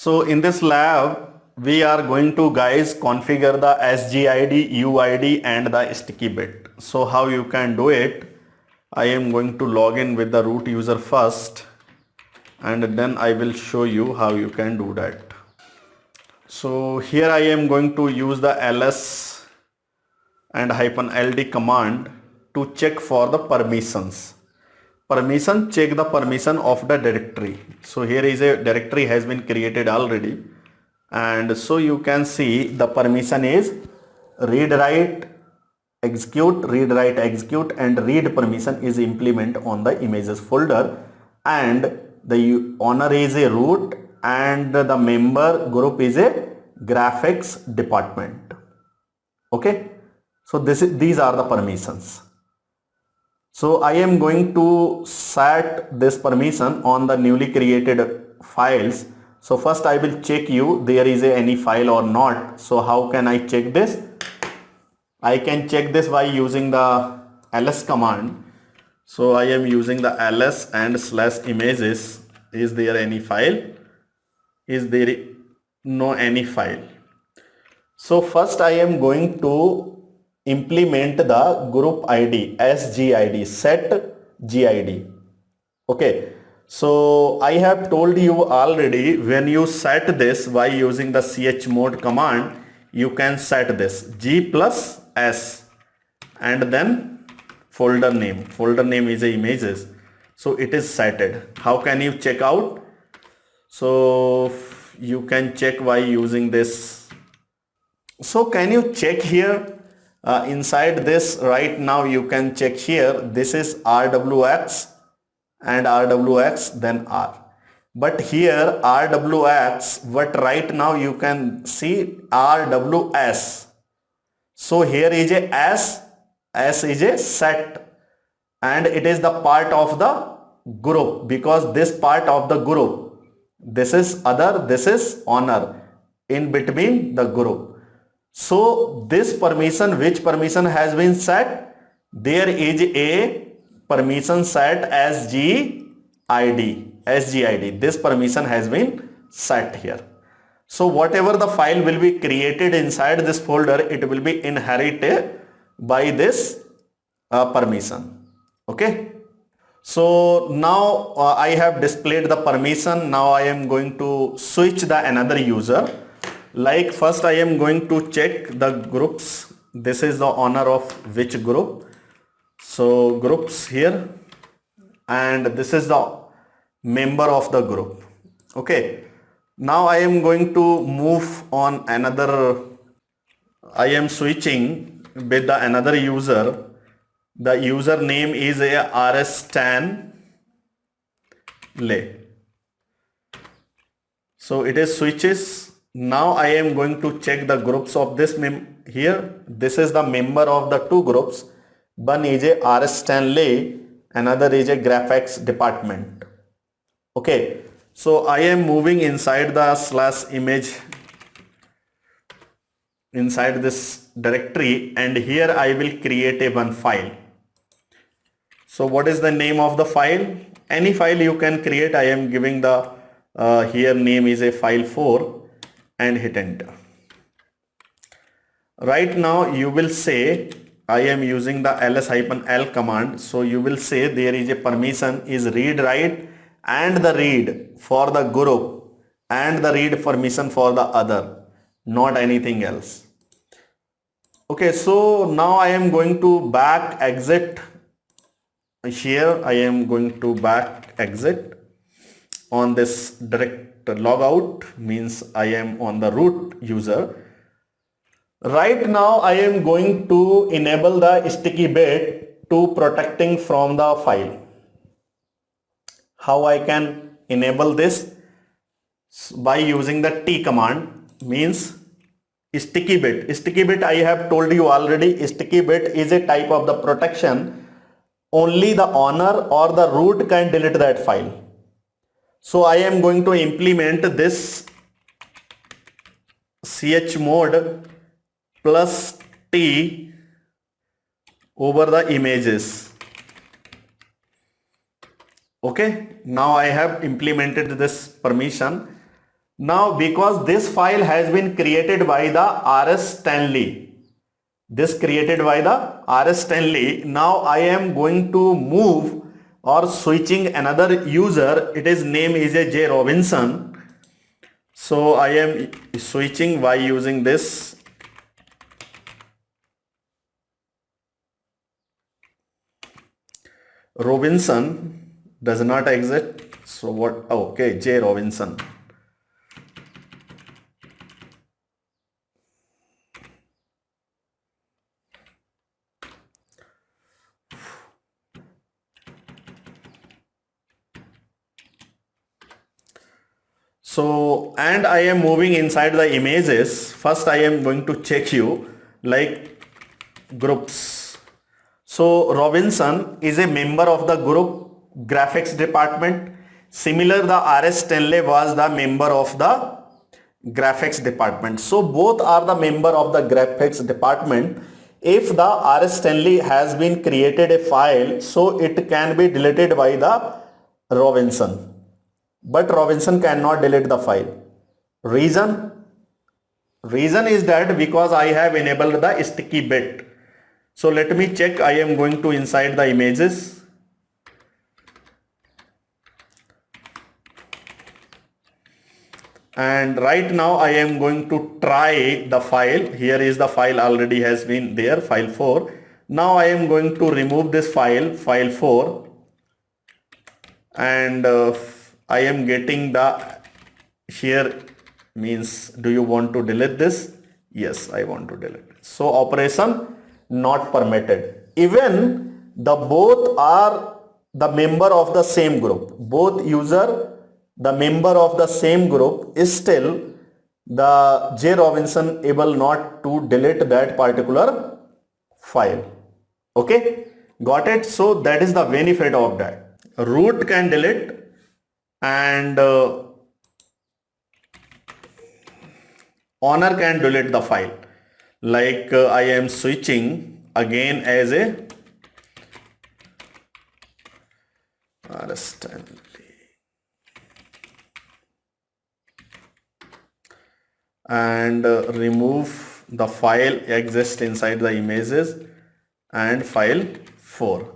So in this lab, we are going to guys configure the SGID, UID and the sticky bit. So how you can do it? I am going to log in with the root user first and then I will show you how you can do that. So here I am going to use the ls and -ld command to check for the permissions. Check the permission of the directory. So here is a directory has been created already, and so you can see the permission is read write execute, and read permission is implement on the images folder, and the owner is a root and the member group is a graphics department. Okay, so these are the permissions. So I am going to set this permission on the newly created files. So first I will check you there is any file or not. So how can I check this? I can check this by using the ls command. So I am using the ls and /images. Is there any file? Is there no any file? So first I am going to implement the group ID SGID, set GID. Okay, so I have told you already, when you set this by using the chmod command, you can set this G plus S and then folder name is a images, so it is setted. How can you check out? So you can check by using this. So can you check here? Inside this right now you can check here, this is RWX and RWX then R, but here RWX, but right now you can see RWS. So here is a S is a set and it is the part of the group, because this part of the group, this is other, this is honor, in between the group. So this permission, which permission has been set? There is a permission set SGID. This permission has been set here. So whatever the file will be created inside this folder, it will be inherited by this permission. Okay. So now I have displayed the permission. Now I am going to switch the another user. Like first I am going to check the groups. This is the owner of which group. So groups here, and this is the member of the group. Okay. Now I am going to move on another. I am switching with the another user. The user name is a rstan lay. So it is switches. Now I am going to check the groups of this here. This is the member of the two groups. One is a rstan lay, another is a graphics department. Okay, so I am moving inside the /image inside this directory, and here I will create a one file. So what is the name of the file? Any file you can create. I am giving the here name is a file4 and hit enter. Right now you will say I am using the ls-l command. So you will say there is a permission is read write and the read for the group and the read permission for the other, not anything else. Okay, so now I am going to back exit. Here I am going to back exit on this direct logout, means I am on the root user. Right now I am going to enable the sticky bit to protecting from the file. How I can enable this? By using the T command, means sticky bit. Sticky bit I have told you already, sticky bit is a type of the protection. Only the owner or the root can delete that file. So I am going to implement this chmod plus T over the images. Okay, now I have implemented this permission. Now because this file has been created by the RS Stanley, now I am going to move or switching another user. It is name is a J Robinson. So I am switching by using this Robinson does not exist. So what? Okay, J Robinson. So, and I am moving inside the images. First I am going to check you like groups. So Robinson is a member of the group graphics department. Similar, the RS Stanley was the member of the graphics department. So both are the member of the graphics department. If the RS Stanley has been created a file, so it can be deleted by the Robinson. But Robinson cannot delete the file. Reason is that because I have enabled the sticky bit. So let me check. I am going to inside the images. And right now I am going to try the file. Here is the file already has been there, file 4. Now I am going to remove this file, file 4. And I am getting the here means, do you want to delete this? Yes, I want to delete it. So operation not permitted. Even the both are the member of the same group. Both user, the member of the same group, is still the J Robinson able not to delete that particular file. Okay, got it? So that is the benefit of that. Root can delete and owner can delete the file. Like I am switching again as a RS Stanley. And remove the file exist inside the images and file 4.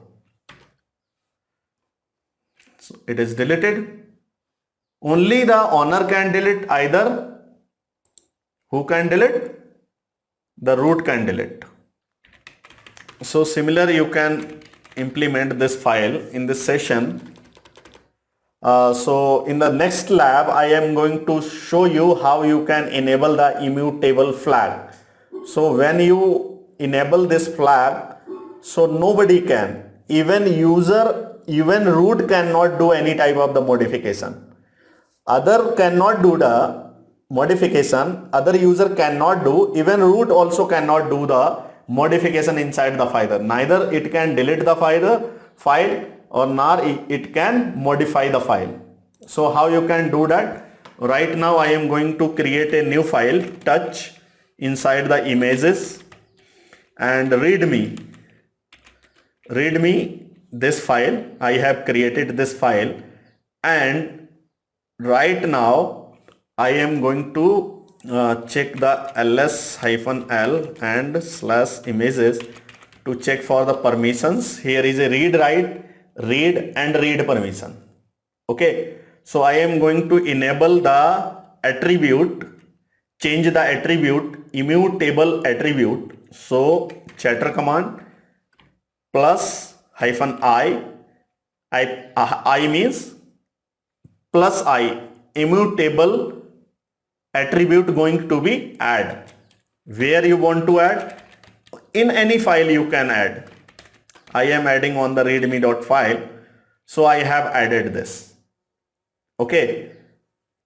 So it is deleted. Only the owner can delete. Either who can delete? The root can delete. So similar, you can implement this file in this session. So in the next lab, I am going to show you how you can enable the immutable flag. So when you enable this flag, so nobody can, even user, even root cannot do any type of the modification. Other cannot do the modification, other user cannot do, even root also cannot do the modification inside the file. Neither it can delete the file or nor it can modify the file. So how you can do that? Right now I am going to create a new file, touch, inside the images, and readme this file. I have created this file, and right now I am going to check the ls-l and /images to check for the permissions. Here is a read, write, read and read permission. Okay, so I am going to enable the attribute, change the attribute, immutable attribute. So chatter command plus -i means plus I, immutable attribute going to be add. Where you want to add? In any file you can add. I am adding on the readme.file. So I have added this. Okay.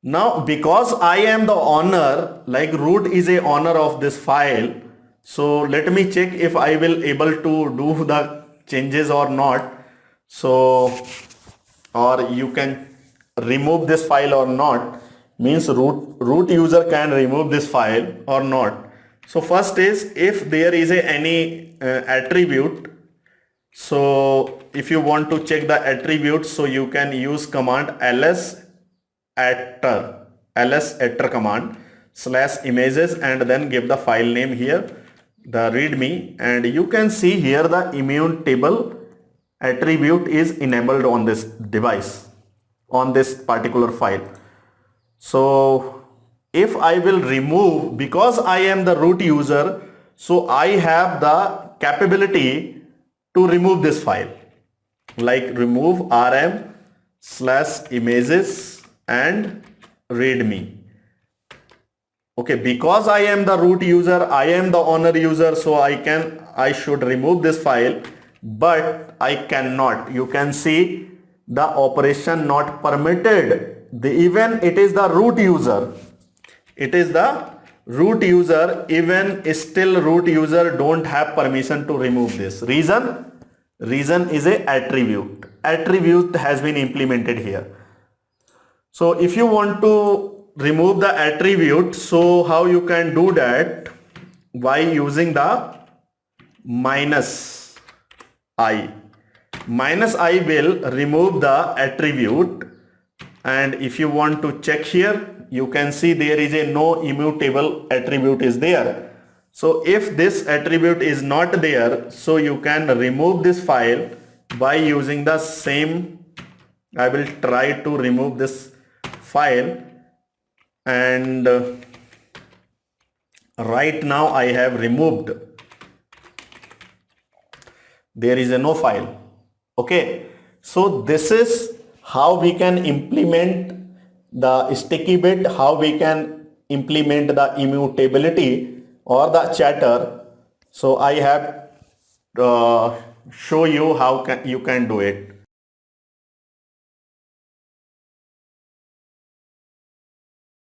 Now because I am the owner, like root is a owner of this file. So let me check if I will able to do the changes or not. So, or you can remove this file or not, means root user can remove this file or not. So first is, if there is any attribute, so if you want to check the attribute, so you can use command ls ls-enter command /images and then give the file name here, the readme, and you can see here the immutable attribute is enabled on this device, on this particular file. So if I will remove, because I am the root user, so I have the capability to remove this file, like remove rm/images and readme. Okay, because I am the root user, I am the owner user, so I should remove this file, but I cannot. You can see the operation not permitted. Even it is the root user. It is the root user, even still root user don't have permission to remove this. Reason is a attribute. Attribute has been implemented here. So if you want to remove the attribute, so how you can do that? By using the -i. -i will remove the attribute, and if you want to check here, you can see there is a no immutable attribute is there. So if this attribute is not there, so you can remove this file by using the same. I will try to remove this file, and right now I have removed. There is a no file. Okay, so this is how we can implement the sticky bit, how we can implement the immutability or the chatter. So I have show you how you can do it.